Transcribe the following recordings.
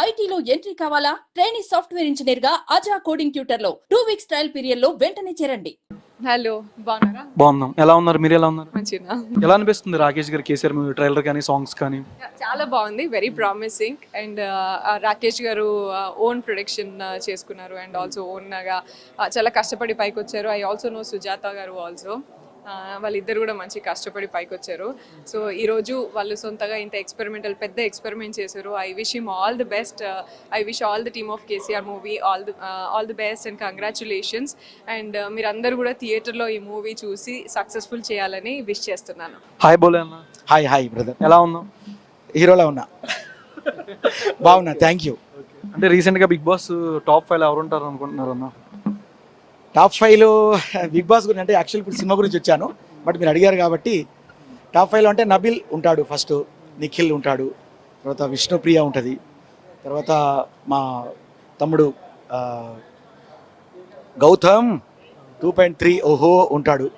ఐటీలో ఎంట్రీ కావాలా? Trainee software engineer గా అజా కోడింగ్ ట్యూటర్ లో 2 వీక్స్ ట్రయల్ పీరియడ్ లో వెంటనే చేరండి. హలో, బాగున్నారా? బాగున్నాం. ఎలా ఉన్నారు? మీరు ఎలా ఉన్నారు? మంచిగా. ఎలా అనిపిస్తుంది రాకేష్ గారి కేసీఆర్ మూవీ ట్రైలర్ కానీ సాంగ్స్ కానీ? చాలా బాగుంది, వెరీ ప్రామిసింగ్. అండ్ రాకేష్ గారు ఓన్ ప్రొడక్షన్ చేసుకున్నారు అండ్ ఆల్సో ఓన్గా చాలా కష్టపడి పైకి వచ్చారు. ఐ ఆల్సో నో సుజాత గారు ఆల్సో. వాళ్ళిద్దరు కూడా మంచి కష్టపడి పైకి వచ్చారు. సో ఈరోజు వాళ్ళు సొంతగా ఇంత పెద్ద ఎక్స్పెరిమెంట్ చేశారు. I wish him all the best. I wish all the team of KCR movie all the best and congratulations. And మీరందరూ కూడా థియేటర్లో ఈ మూవీ చూసి సక్సెస్ఫుల్ చేయాలని విష్ చేస్తున్నాను. హాయ్ బోలే అన్న. Hi brother. ఎలా ఉన్నావు? హీరోలా ఉన్నా. బాగున్నా, థ్యాంక్ యూ. అంటే రీసెంట్గా బిగ్ బాస్ టాప్ 5 ఎవరు ఉంటారు అనుకుంటున్నారు అన్న? టాప్ 5లో బిగ్ బాస్ గురించి అంటే యాక్చువల్ ఇప్పుడు సినిమా గురించి వచ్చాను, బట్ మీరు అడిగారు కాబట్టి టాప్ 5లో అంటే నబిల్ ఉంటాడు, ఫస్ట్ నిఖిల్ ఉంటాడు, తర్వాత విష్ణుప్రియ ఉంటుంది, తర్వాత మా తమ్ముడు గౌతమ్ 2.3 ఓహో ఉంటాడు.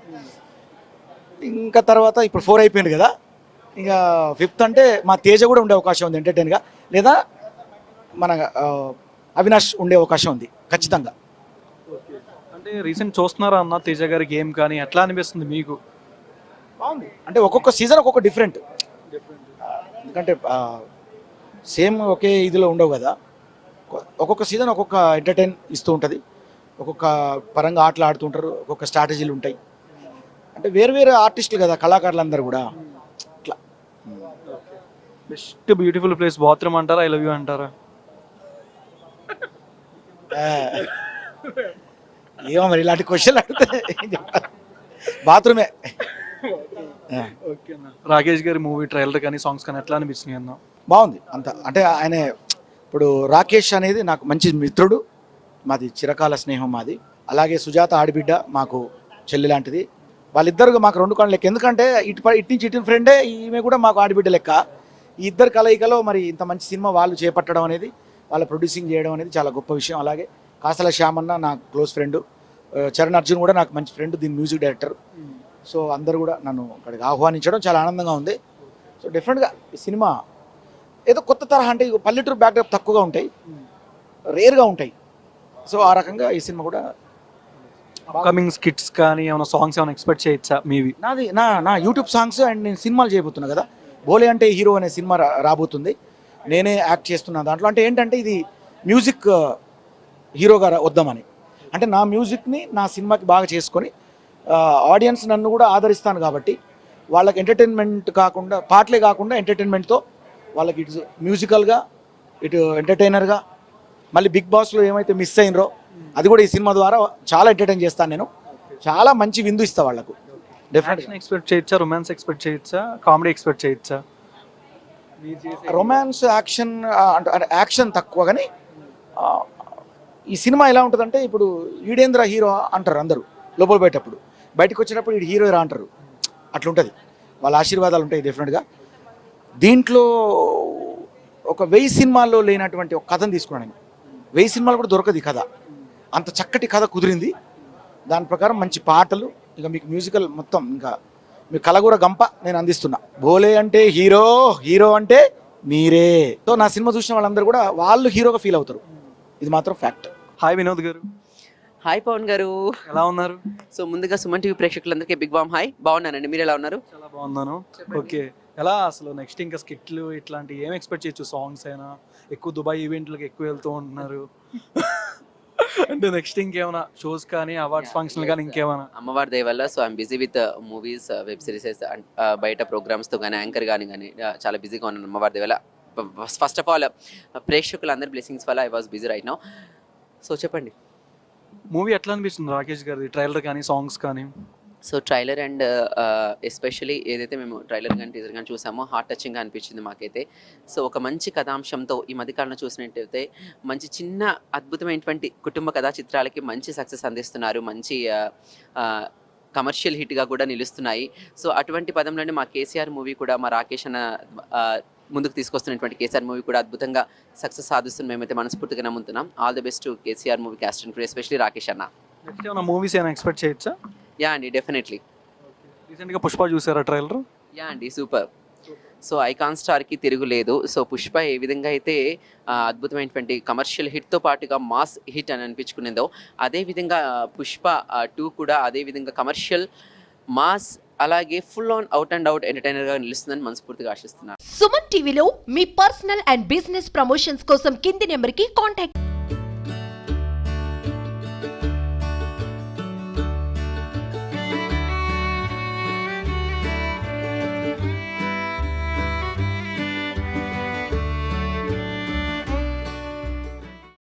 ఇంకా తర్వాత ఇప్పుడు 4 అయిపోయింది కదా, ఇంకా 5th అంటే మా తేజ కూడా ఉండే అవకాశం ఉంది ఎంటర్టైన్గా, లేదా మన అవినాష్ ఉండే అవకాశం ఉంది ఖచ్చితంగా. అంటే రీసెంట్ చూస్తున్నారా అన్న తేజ గారి గేమ్ కానీ ఎట్లా అనిపిస్తుంది మీకు? బాగుంది, అంటే ఒక్కొక్క సీజన్ ఒక్కొక్క డిఫరెంట్. ఎందుకంటే సేమ్ ఒకే ఇదిలో ఉండవు కదా, ఒక్కొక్క సీజన్ ఒక్కొక్క ఎంటర్టైన్ ఇస్తూ ఉంటుంది, ఒక్కొక్క పరంగా ఆటలు ఆడుతుంటారు, ఒక్కొక్క స్ట్రాటజీలు ఉంటాయి. అంటే వేరు ఆర్టిస్టులు కదా కళాకారులు అందరూ కూడా. అట్లా బెస్ట్ బ్యూటిఫుల్ ప్లేస్ బాత్రూమ్ అంటారా, ఐ లవ్ యూ అంటారా? ఏమో మరి ఇలాంటి క్వశ్చన్ అడిగితే బాత్రూమే. ఓకే అన్న. రాకేష్ గారి మూవీ ట్రైలర్ కానీ సాంగ్స్ కానీ ఎట్లా అనిపించినాయి అన్న? బాగుంది అంత. అంటే ఆయన ఇప్పుడు రాకేష్ అనేది నాకు మంచి మిత్రుడు, మాది చిరకాల స్నేహం మాది. అలాగే సుజాత ఆడిబిడ్డ మాకు చెల్లి లాంటిది. వాళ్ళిద్దరు మాకు 2 కళ్ళు లెక్క. ఎందుకంటే ఇటు నుంచి ఇటు ఫ్రెండే, ఈమె కూడా మాకు ఆడిబిడ్డ లెక్క. ఈ ఇద్దరు కలయికలో మరి ఇంత మంచి సినిమా వాళ్ళు చేపట్టడం అనేది, వాళ్ళ ప్రొడ్యూసింగ్ చేయడం అనేది చాలా గొప్ప విషయం. అలాగే కాసల శ్యామన్న నాకు క్లోజ్ ఫ్రెండ్, చరణ్ అర్జున్ కూడా నాకు మంచి ఫ్రెండ్, దీని మ్యూజిక్ డైరెక్టర్. సో అందరూ కూడా నన్ను అక్కడికి ఆహ్వానించడం చాలా ఆనందంగా ఉంది. సో డెఫినెట్గా ఈ సినిమా ఏదో కొత్త తరహా, అంటే పల్లెటూరు బ్యాక్డ్రాప్ తక్కువగా ఉంటాయి, రేర్గా ఉంటాయి. సో ఆ రకంగా ఈ సినిమా కూడా. అప్కమింగ్ స్కిట్స్ కానీ ఏమైనా సాంగ్స్ ఏమైనా ఎక్స్పెక్ట్ చేయొచ్చా మీవి? నాది నా యూట్యూబ్ సాంగ్స్ అండ్ నేను సినిమాలు చేయబోతున్నా కదా, బోలే అంటే హీరో అనే సినిమా రాబోతుంది. నేనే యాక్ట్ చేస్తున్నా దాంట్లో. అంటే ఏంటంటే ఇది మ్యూజిక్ హీరోగా వద్దామని, అంటే నా మ్యూజిక్ని నా సినిమాకి బాగా చేసుకొని ఆడియన్స్ నన్ను కూడా ఆదరిస్తాను కాబట్టి వాళ్ళకి ఎంటర్టైన్మెంట్ కాకుండా, పాటలే కాకుండా ఎంటర్టైన్మెంట్తో వాళ్ళకి ఇటు మ్యూజికల్గా ఇటు ఎంటర్టైనర్గా, మళ్ళీ బిగ్ బాస్లో ఏమైతే మిస్ అయినరో అది కూడా ఈ సినిమా ద్వారా చాలా ఎంటర్టైన్ చేస్తాను. నేను చాలా మంచి విందు ఇస్తా వాళ్ళకు. డెఫినెట్గా ఎక్స్పెక్ట్ చేయొచ్చా? రొమాన్స్ ఎక్స్పెక్ట్ చేయొచ్చా? కామెడీ ఎక్స్పెక్ట్ చేయొచ్చా? రొమాన్స్ యాక్షన్ అంటే యాక్షన్ తక్కువ, కానీ ఈ సినిమా ఎలా ఉంటుందంటే ఇప్పుడు ఈడేంద్ర హీరో అంటారు అందరూ లోపల పోయేటప్పుడు, బయటకు వచ్చినప్పుడు ఈ హీరో రా అంటారు. అట్లుంటుంది, వాళ్ళ ఆశీర్వాదాలు ఉంటాయి డెఫినెట్గా. దీంట్లో ఒక 1000 సినిమాల్లో లేనటువంటి ఒక కథను తీసుకున్నాను నేను. 1000 సినిమాలు కూడా దొరకదు ఈ కథ, అంత చక్కటి కథ కుదిరింది. దాని ప్రకారం మంచి పాటలు, ఇక మీకు మ్యూజికల్ మొత్తం, ఇంకా మీ కలగూర గంప నేను అందిస్తున్నా. బోలే అంటే హీరో అంటే మీరే. సో నా సినిమా చూసిన వాళ్ళందరూ కూడా వాళ్ళు హీరోగా ఫీల్ అవుతారు, ఇది మాత్రం ఫ్యాక్ట్. హాయ్ వినోద్ గారు. హాయ్ పవన్ గారు, ఎలా ఉన్నారు? సో ముందుగా సుమన్ టీవీ ప్రేక్షకులందరికీ బిగ్ బామ్ హాయ్. బాగున్నానండి, మీరు ఎలా ఉన్నారు? చాలా బాగున్నాను. ఓకే, ఎలా అసలు నెక్స్ట్ ఇంకా స్కిట్లు ఇట్లాంటి ఏం ఎక్స్పెక్ట్ చేయొచ్చు? సాంగ్స్ అయినా ఎక్కువ దుబాయ్ ఈవెంట్లకు ఎక్కువ వెళ్తూ ఉంటున్నారు అంటే నెక్స్ట్ ఇంకేమైనా షోస్ కానీ అవార్డ్స్ ఫంక్షన్ కానీ ఇంకేమైనా? అమ్మవారి దయ వల్ల so I'm busy with movies, web series, బయట ప్రోగ్రామ్స్తో కానీ యాంకర్ కానీ చాలా బిజీగా ఉన్నాను అమ్మవారి దయ వల్ల. ఫస్ట్ ఆఫ్ ఆల్ ప్రేక్షకులందరి బ్లెస్సింగ్స్ వల్ల I was busy right now. So చెప్పండి, మూవీ ఎట్లా అనిపిస్తుంది రాకేష్ గారి ట్రైలర్ కానీ సాంగ్స్ కానీ? సో ట్రైలర్ అండ్ ఎస్పెషలీ ఏదైతే మేము ట్రైలర్ కానీ టీజర్ కానీ చూసామో హార్ట్ టచింగ్గా అనిపించింది మాకైతే. సో ఒక మంచి కథాంశంతో ఈ మధ్యకాలంలో చూసినట్టయితే మంచి చిన్న అద్భుతమైనటువంటి కుటుంబ కథా చిత్రాలకి మంచి సక్సెస్ అందిస్తున్నారు, మంచి కమర్షియల్ హిట్గా కూడా నిలుస్తున్నాయి. సో అటువంటి పదంలోనే మా కేసీఆర్ మూవీ కూడా, మా రాకేష్ అన్న ముందుకు తీసుకొస్తున్నటువంటి కేసీఆర్ మూవీ కూడా అద్భుతంగా సక్సెస్ సాధిస్తుంది మేమైతే మనస్ఫూర్తిగా నమ్ముతున్నాం. All the best to KCR movie caste and crew, especially Rakesh అన్న. నెక్స్ట్ ఏమైనా మూవీస్ ఏమైనా ఎక్స్పెక్ట్ చేయొచ్చా? యా అండి, డెఫినెట్లీ. రీసెంట్గా పుష్ప చూసారా ట్రైలర్? యా అండి, సూపర్. సో ఐకాన్ స్టార్కి తిరుగులేదు. సో పుష్ప ఏ విధంగా అయితే అద్భుతమైనటువంటి కమర్షియల్ హిట్తో పాటుగా మాస్ హిట్ అని అనిపించుకునేదో, అదేవిధంగా పుష్ప 2 కూడా అదేవిధంగా కమర్షియల్, మాస్, అలాగే full on out and out ఎంటర్టైనర్గా నిలుస్తుందని మనస్ఫూర్తిగా ఆశిస్తున్నాను. సుమన్ టీవీలో మీ పర్సనల్ అండ్ బిజినెస్ ప్రమోషన్స్ కోసం కింది నెంబర్కి కాంటాక్ట్